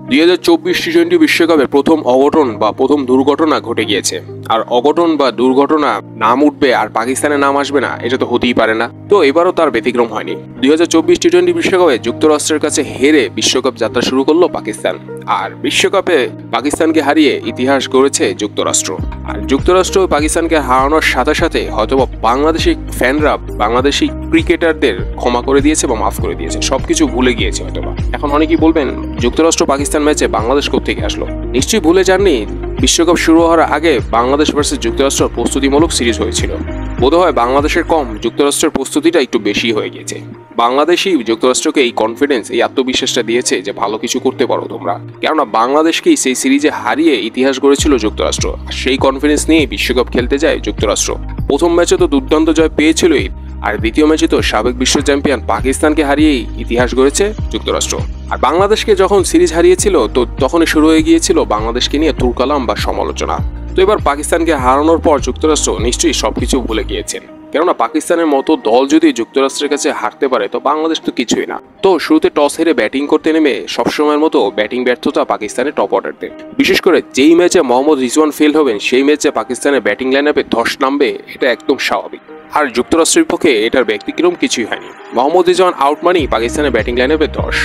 2024 টি-20 বিশ্বকাপে প্রথম অঘটন বা প্রথম দুর্ঘটনা ঘটে গিয়েছে। আর অঘটন বা দুর্ঘটনা নাম উঠবে আর পাকিস্তানের নাম আসবে না, এটা তো হতেই পারে না। তো এবারও তার ব্যতিক্রম হয়নি। 2024 টি-20 বিশ্বকাপে যুক্তরাষ্ট্রের কাছে হেরে বিশ্বকাপ যাত্রা শুরু করলো পাকিস্তান। আর বিশ্বকাপে পাকিস্তানকে হারিয়ে ইতিহাস গড়েছে যুক্তরাষ্ট্র। আর যুক্তরাষ্ট্র পাকিস্তানকে হারানোর সাথে সাথে হয়তোবা বাংলাদেশি ফ্যানরা বাংলাদেশি ক্রিকেটারদের ক্ষমা করে দিয়েছে বা মাফ করে দিয়েছে, সবকিছু ভুলে গিয়েছে হয়তোবা। এখন অনেকেই বলবেন যুক্তরাষ্ট্র পাকিস্তান ম্যাচে বাংলাদেশ কোত্থেকে আসলো? নিশ্চয়ই ভুলে যাননি, বিশ্বকাপ শুরু হওয়ার আগে বাংলাদেশ ভার্সেস যুক্তরাষ্ট্র প্রস্তুতিমূলক সিরিজ হয়েছিল। বোধহয় বাংলাদেশের কম, যুক্তরাষ্ট্রের প্রস্তুতিটা একটু বেশি হয়ে গিয়েছে। বাংলাদেশই যুক্তরাষ্ট্রকে এই কনফিডেন্স, এই আত্মবিশ্বাসটা দিয়েছে যে ভালো কিছু করতে পারো তোমরা। কেননা বাংলাদেশকেই সেই সিরিজে হারিয়ে ইতিহাস গড়েছিল যুক্তরাষ্ট্র। সেই কনফিডেন্স নিয়ে বিশ্বকাপ খেলতে যায় যুক্তরাষ্ট্র। প্রথম ম্যাচে তো দুর্দান্ত জয় পেয়েছিলই, আর দ্বিতীয় ম্যাচে তো সাবেক বিশ্ব চ্যাম্পিয়ন পাকিস্তানকে হারিয়েই ইতিহাস গড়েছে যুক্তরাষ্ট্র। আর বাংলাদেশকে যখন সিরিজ হারিয়েছিল তো তখনই শুরু হয়ে গিয়েছিল বাংলাদেশকে নিয়ে তুরকালাম বা সমালোচনা। তো এবার পাকিস্তানকে হারানোর পর যুক্তরাষ্ট্র নিশ্চয়ই সবকিছু ভুলে গিয়েছেন। কেননা পাকিস্তানের মতো দল যদি যুক্তরাষ্ট্রের কাছে হারতে পারে তো বাংলাদেশ তো কিছুই না। তো শুরুতে টস হেরে ব্যাটিং করতে নেমে সবসময়ের মতো ব্যাটিং ব্যর্থতা পাকিস্তানের টপ অর্ডারদের। বিশেষ করে যেই ম্যাচে মোহাম্মদ রিজওয়ান ফেল হবেন সেই ম্যাচে পাকিস্তানের ব্যাটিং লাইন আপে ধস নামবে, এটা একদম স্বাভাবিক। আর যুক্তরাষ্ট্রের পক্ষে এটার ব্যতিক্রম কিছুই হয়নি। মোহাম্মদ রিজওয়ান আউট মানেই পাকিস্তানের ব্যাটিং লাইন আপে ধস।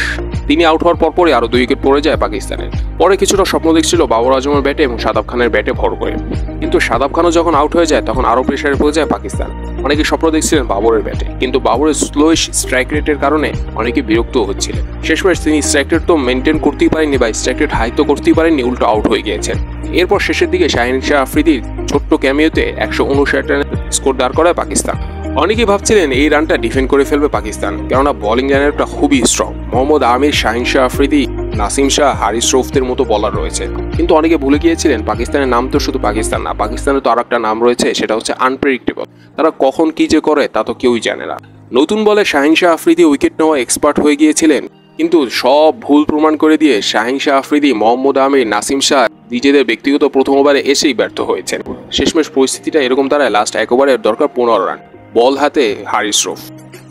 তিনি আউট হওয়ার পরপরই আরো 2 উইকেট পড়ে যায় পাকিস্তানের। পরে কিছুটা স্বপ্ন দেখছিল বাবর আজমের ব্যাটে এবং শাদাব খানের ব্যাটে ভর করে, কিন্তু শাদাব খানও যখন আউট হয়ে যায় তখন আরো প্রেসারে পড়ে যায় পাকিস্তান। অনেকে স্বপ্ন দেখছিলেন বাবরের ব্যাটে, কিন্তু বাবরের স্লোইশ স্ট্রাইক রেটের কারণে অনেকে বিরক্ত হচ্ছিলেন। শেষমেশ তিনি স্ট্রাইক রেট তো মেনটেন করতেই পারেননি বা স্ট্রাইক রেট হাই তো করতেই পারেননি, উল্টো আউট হয়ে গিয়েছেন। এরপর শেষের দিকে শাহিন শাহ আফ্রিদির ছোট্ট ক্যামিওতে 159 রানের স্কোর দাঁড় করায় পাকিস্তান। অনেকেই ভাবছিলেন এই রানটা ডিফেন্ড করে ফেলবে পাকিস্তান, কেননা বোলিং লাইনআপটা খুবই স্ট্রং। মোহাম্মদ আমির, শাহিন শাহ আফ্রিদি, নাসিম শাহ, হারিস রৌফদের মতো বলার রয়েছে। কিন্তু অনেকে ভুলে গিয়েছিলেন পাকিস্তানের নাম তো শুধু পাকিস্তান না, পাকিস্তানের তো আর একটা নাম রয়েছে, সেটা হচ্ছে আনপ্রেডিক্টেবল। তারা কখন কি যে করে তা তো কেউই জানে না। নতুন বলে শাহিন শাহ আফ্রিদি উইকেট নেওয়া এক্সপার্ট হয়ে গিয়েছিলেন, কিন্তু সব ভুল প্রমাণ করে দিয়ে শাহিন শাহ আফ্রিদি, মোহাম্মদ আমির, নাসিম শাহ নিজেদের ব্যক্তিগত প্রথম ওভারে এসেই ব্যর্থ হয়েছেন। শেষমেশ পরিস্থিতিটা এরকম দাঁড়ায় লাস্ট 1 ওভারের দরকার 15 রান, বল হাতে হারিস রৌফ।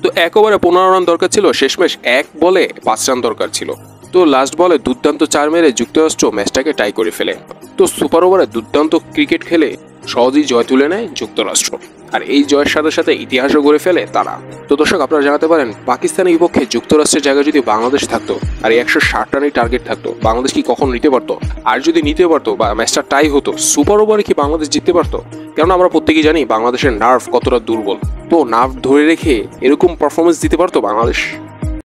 তো 1 ওভারে 15 রান দরকার ছিল, শেষমেশ 1 বলে 5 রান দরকার ছিল। তো লাস্ট বলে দুর্দান্ত 4 মেরে যুক্তরাষ্ট্র ম্যাচটাকে টাই করে ফেলে। তো সুপার ওভারে দুর্দান্ত ক্রিকেট খেলে সহজেই জয় তুলে নেয় যুক্তরাষ্ট্র। আর এই জয়ের সাথে সাথে ইতিহাসও গড়ে ফেলে তারা। তো দর্শক, আপনারা জানাতে পারেন পাকিস্তানের বিপক্ষে যুক্তরাষ্ট্রের জায়গায় যদি বাংলাদেশ থাকতো আর 160 রানের টার্গেট থাকতো, বাংলাদেশ কি কখন নিতে পারতো? আর যদি নিতে পারতো বা ম্যাচটা টাই হতো, সুপার ওভারে কি বাংলাদেশ জিততে পারতো? কেননা আমরা প্রত্যেকেই জানি বাংলাদেশের নার্ভ কতটা দুর্বল। তো নার্ভ ধরে রেখে এরকম পারফরমেন্স দিতে পারতো বাংলাদেশ?